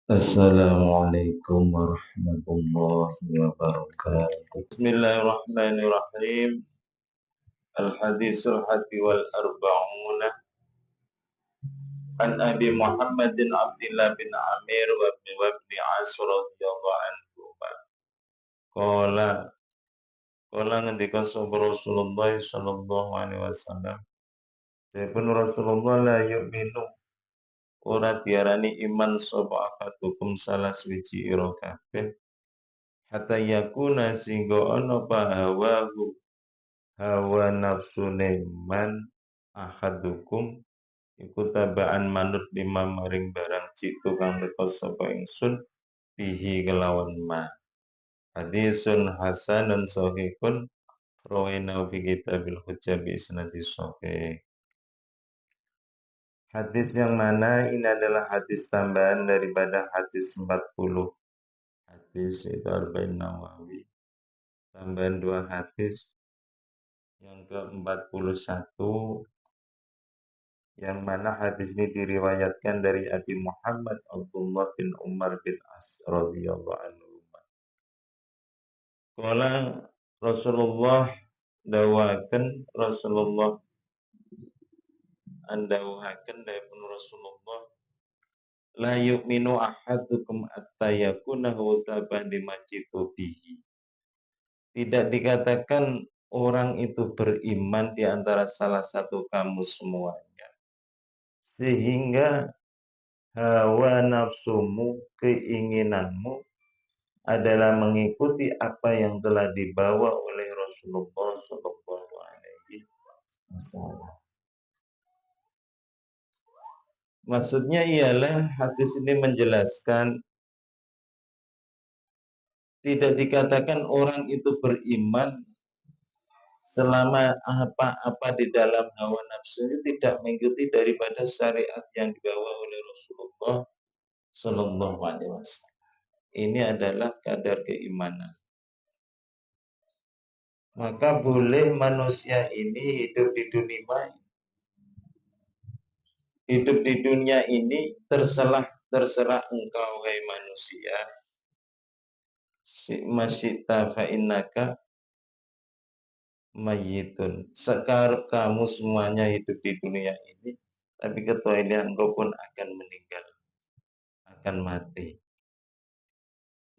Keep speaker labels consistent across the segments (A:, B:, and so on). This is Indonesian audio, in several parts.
A: Assalamualaikum warahmatullahi wabarakatuh. Bismillahirrahmanirrahim. Al-hadisul hadi wal arba'una an Abi Muhammadin Abdullah bin Amir wa ibn As radhiyallahu anhu. Qala qala ngendika sapa Rasulullah sallallahu alaihi wasallam. Dipun Rasulullah la yu'minu ora diarani iman sapa akadukum salah swiji ira kabeh hatta yakuna singgo ana pahawahu hawa nafsune man ahadukum iku tabaan manut lima maring barang citu kang teka sapa ingsun bihi kelawan ma hadisun hasanun sahihun rawina fi kitabil hujjah bi isnadi sahih. Hadis yang mana ini adalah hadis tambahan daripada hadis 40. Hadis itu Arba'in Nawawi, tambahan 2 hadis yang ke-41, yang mana hadis ini diriwayatkan dari Abi Muhammad Abdullah bin Umar bin As radhiyallahu anhu. Kala Rasulullah dawakan Rasulullah andawhaken dipun Rasulullah la yu'minu ahadukum atta yakuna hutaban dimajitu bihi. Tidak dikatakan orang itu beriman di antara salah satu kamu semuanya sehingga hawa nafsumu, keinginanmu adalah mengikuti apa yang telah dibawa oleh Rasulullah Sallallahu Alaihi Wasallam. Maksudnya ialah hadis ini menjelaskan tidak dikatakan orang itu beriman selama apa-apa di dalam hawa nafsu ini tidak mengikuti daripada syariat yang dibawa oleh Rasulullah Sallallahu Alaihi Wasallam. Ini adalah kadar keimanan. Maka boleh manusia ini hidup di dunia ini terserah engkau hai manusia. Masyita fa innaka mayyitun. Sekarang kamu semuanya hidup di dunia ini, tapi ketahuilah engkau pun akan meninggal, akan mati.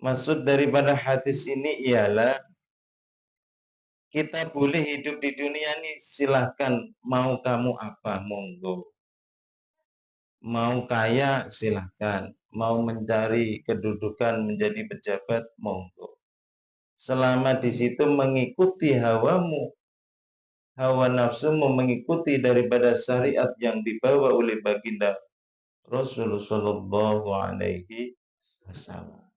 A: Maksud daripada hadis ini ialah kita boleh hidup di dunia ini, silahkan mau kamu apa, monggo. Mau kaya silahkan, mau mencari kedudukan menjadi pejabat monggo. Selama di situ mengikuti hawamu, hawa nafsumu, mengikuti daripada syariat yang dibawa oleh baginda Rasulullah Sallallahu Alaihi Wasallam.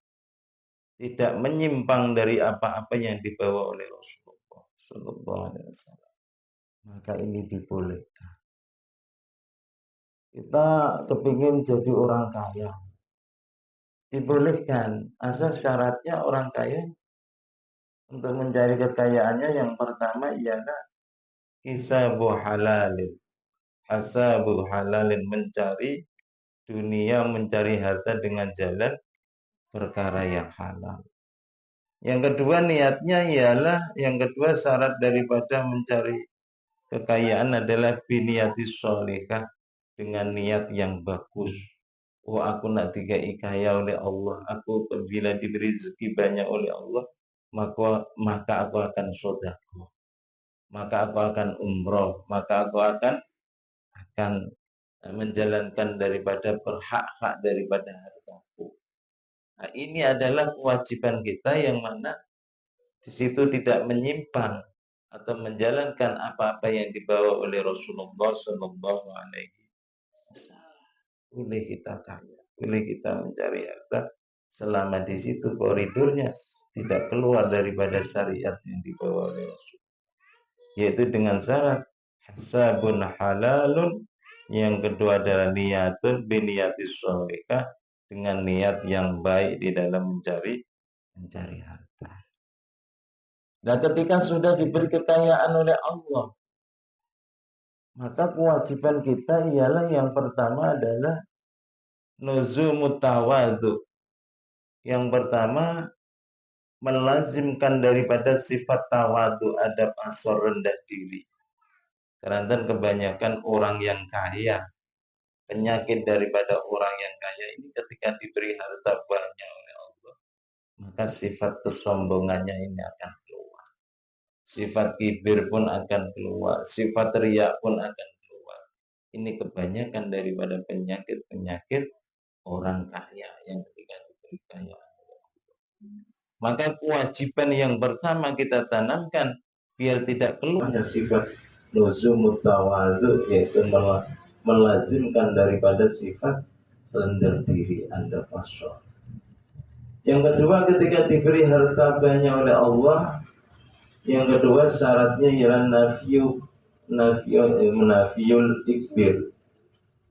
A: Tidak menyimpang dari apa-apa yang dibawa oleh Rasulullah Sallallahu Alaihi Wasallam. Maka ini dibolehkan. Kita kepingin jadi orang kaya, dibolehkan, asal syaratnya orang kaya untuk mencari kekayaannya yang pertama ialah hisabu halalin, hasabu halalin, mencari dunia, mencari harta dengan jalan perkara yang halal. Yang kedua niatnya ialah, yang kedua syarat daripada mencari kekayaan adalah biniatis sholihah, dengan niat yang bagus. Oh, aku nak dikai kaya oleh Allah, aku bila diberi rezeki banyak oleh Allah, maka aku akan sedekah, maka aku akan umroh, maka aku akan menjalankan daripada hak-hak daripada hartaku. Nah, ini adalah kewajiban kita yang mana di situ tidak menyimpang atau menjalankan apa-apa yang dibawa oleh Rasulullah Sallallahu Alaihi Wasallam. Boleh kita kaya, boleh kita mencari harta, selama di situ koridornya tidak keluar daripada syariat yang dibawa oleh Rasul, yaitu dengan syarat hasabun halalun, yang kedua adalah niatun biniatis sholihah, dengan niat yang baik di dalam mencari harta. Nah, ketika sudah diberi kekayaan oleh Allah, maka kewajiban kita ialah yang pertama adalah nuzumut tawadu. Yang pertama, melazimkan daripada sifat tawadu, adab asor, rendah diri. Karena kebanyakan orang yang kaya, penyakit daripada orang yang kaya ini ketika diberi harta banyak oleh Allah, maka sifat kesombongannya ini akan keluar. Sifat kibir pun akan keluar, sifat riya pun akan keluar. Ini kebanyakan daripada penyakit-penyakit orang kaya yang ketika diberi kaya. Maka kewajiban yang pertama kita tanamkan biar tidak keluar sifat nuzumut tawadu, yaitu melazimkan daripada sifat rendah diri Anda pasrah. Yang kedua, ketika diberi harta banyak oleh Allah, yang kedua syaratnya ialah nafiul ikbir,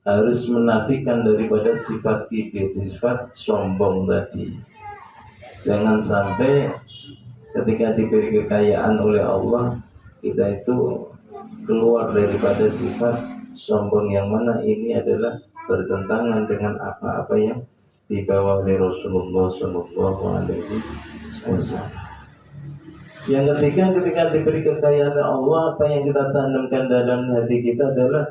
A: harus menafikan daripada sifat kibir, sifat sombong tadi. Jangan sampai ketika diberi kekayaan oleh Allah, kita itu keluar daripada sifat sombong, yang mana ini adalah bertentangan dengan apa-apa yang dibawa oleh Rasulullah SAW. Yang ketiga, ketika diberi kekayaan oleh Allah, apa yang kita tanamkan dalam hati kita adalah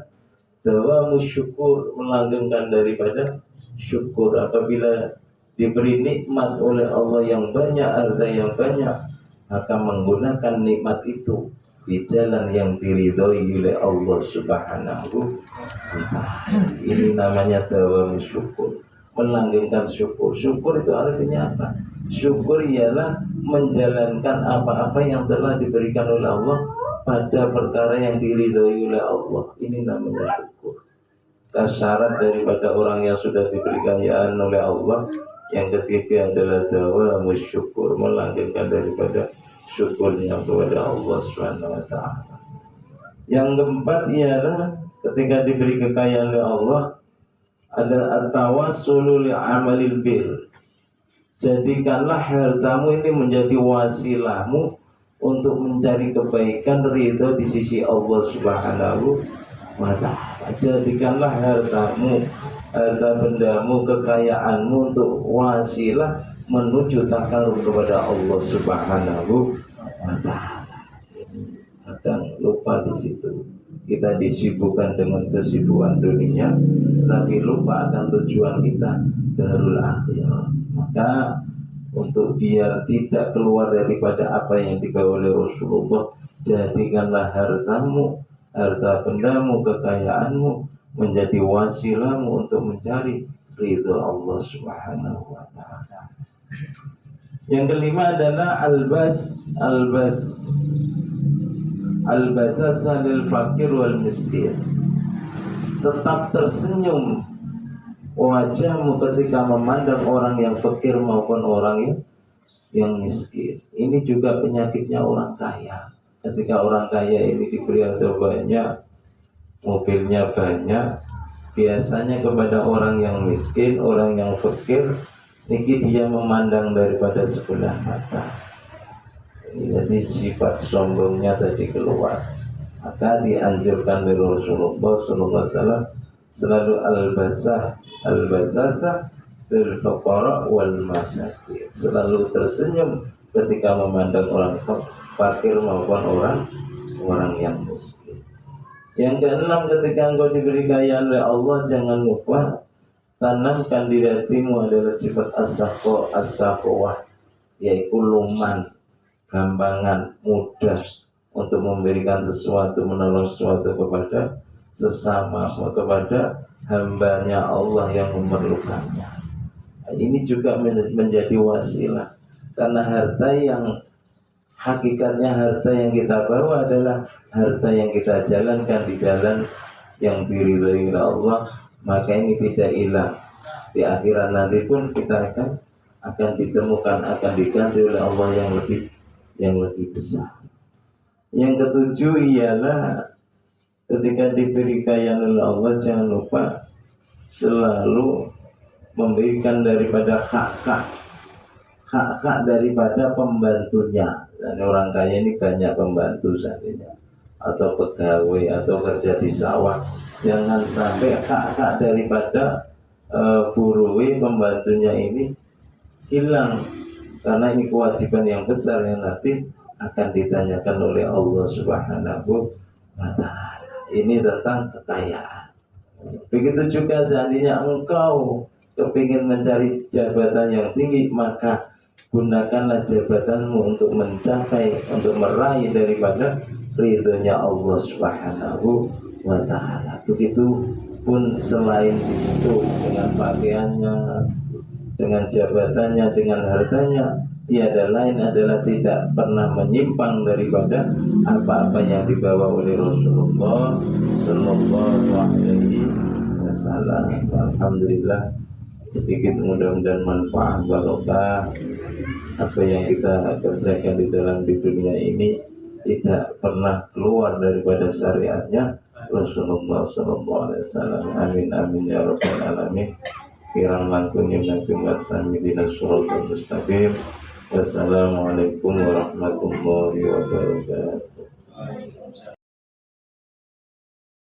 A: dawamu syukur, melanggengkan daripada syukur. Apabila diberi nikmat oleh Allah yang banyak, harta yang banyak, maka menggunakan nikmat itu di jalan yang diridhoi oleh Allah Subhanahu wa ta'ala. Ini namanya dawamu syukur, melanggengkan syukur. Syukur itu artinya apa? Syukur ialah menjalankan apa-apa yang telah diberikan oleh Allah pada perkara yang diridhoi oleh Allah. Ini namanya syukur. Syarat daripada orang yang sudah diberi kekayaan oleh Allah yang ketiga adalah dawamu syukur, melanggengkan daripada syukurnya kepada Allah Subhanahu wa ta'ala. Yang keempat ialah ketika diberi kekayaan oleh Allah ada at-tawassul li amalil bir. Jadikanlah hartamu ini menjadi wasilahmu untuk mencari kebaikan, ridho di sisi Allah Subhanahu wa ta'ala. Jadikanlah hartamu, harta bendamu, kekayaanmu untuk wasilah menuju takarub kepada Allah Subhanahu wa ta'ala. Kadang lupa di situ. Kita disibukkan dengan kesibukan dunia, tapi lupa akan tujuan kita, darul akhirah. Maka untuk biar tidak keluar daripada apa yang dibawa oleh Rasulullah, jadikanlah hartamu, harta bendamu, kekayaanmu menjadi wasilahmu untuk mencari ridho Allah Subhanahu wa ta'ala. Yang kelima adalah albasasa lil fakir wal miskin. Tetap tersenyum wajahmu ketika memandang orang yang fakir maupun orang yang miskin. Ini juga penyakitnya orang kaya. Ketika orang kaya ini diberi harta banyak, mobilnya banyak, biasanya kepada orang yang miskin, orang yang fakir, ini dia memandang daripada sebelah mata. Jadi sifat sombongnya tadi keluar. Maka dianjurkan oleh Rasulullah SAW selalu albasasa lil fuqara wal masakin, selalu tersenyum ketika memandang orang fakir maupun orang yang miskin. Yang keenam, ketika engkau diberi kekayaan oleh Allah, jangan lupa tanamkan di hatimu adalah sifat as-sakhawah, yaitu luman, gampangan, mudah untuk memberikan sesuatu, menolong sesuatu kepada sesama, kepada hambanya Allah yang memerlukannya. Ini juga menjadi wasilah, karena harta yang hakikatnya, harta yang kita bawa adalah harta yang kita jalankan di jalan yang diridhoi oleh Allah, maka ini tidak hilang. Di akhirat nanti pun kita akan ditemukan, akan diganti oleh Allah yang lebih besar. Yang ketujuh ialah ketika diberi kekayaan oleh Allah, jangan lupa selalu memberikan daripada hak-hak daripada pembantunya. Dan orang kaya ini banyak pembantu saatnya, atau pegawai, atau kerja di sawah. Jangan sampai hak-hak daripada
B: buruwi pembantunya ini hilang, karena ini kewajiban yang besar yang nanti akan ditanyakan oleh Allah Subhanahu wa Ta'ala. Ini tentang kekayaan. Begitu juga seandainya engkau kepingin mencari jabatan yang tinggi, maka gunakanlah jabatanmu untuk mencapai, untuk meraih daripada ridhonya Allah Subhanahu wa Ta'ala. Begitu pun selain itu, dengan pakaiannya, dengan jabatannya, dengan hartanya, tiada lain adalah tidak pernah menyimpang daripada apa-apa yang dibawa oleh Rasulullah Sallallahu Alaihi Wasallam. Alhamdulillah, sedikit mudah-mudahan manfaat barokah. Apa yang kita kerjakan di dunia ini tidak pernah keluar daripada syariatnya Rasulullah Sallallahu Alaihi Wasallam. Amin amin ya rabbal alamin. Kirang langkung yumnakum wassami dinas suratul mustaqim. Wassalamualaikum warahmatullahi wabarakatuh.